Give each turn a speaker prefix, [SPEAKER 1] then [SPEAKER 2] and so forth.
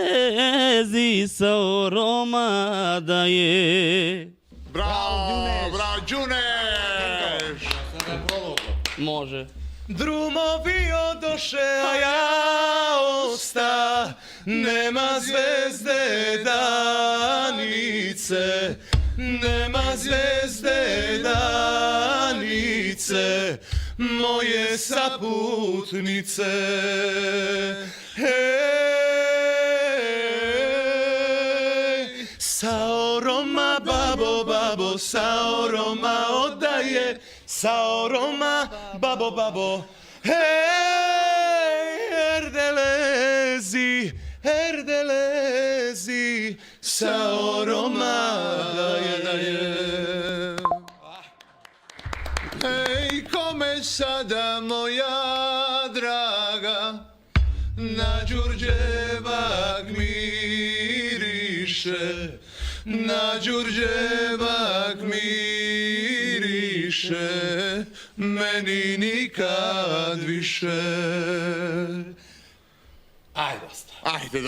[SPEAKER 1] Erdelezi saoroma daje.
[SPEAKER 2] Bravo, bravo, Đuneš!
[SPEAKER 1] Može.
[SPEAKER 3] Drumovi odoše, a ja osta, nema zvezde danice, nema zvezde danice, moje saputnice. Hej, saoroma babo, babo, saoroma odaje, saoroma babo, babo. Hej, erdelezi, erdelezi, saoroma daje.
[SPEAKER 2] Hej, kome sada moja draga na đurđevak miriše, na đurđevak miriše, meni nikad više.
[SPEAKER 3] Ajde, dosta.
[SPEAKER 2] Ajde,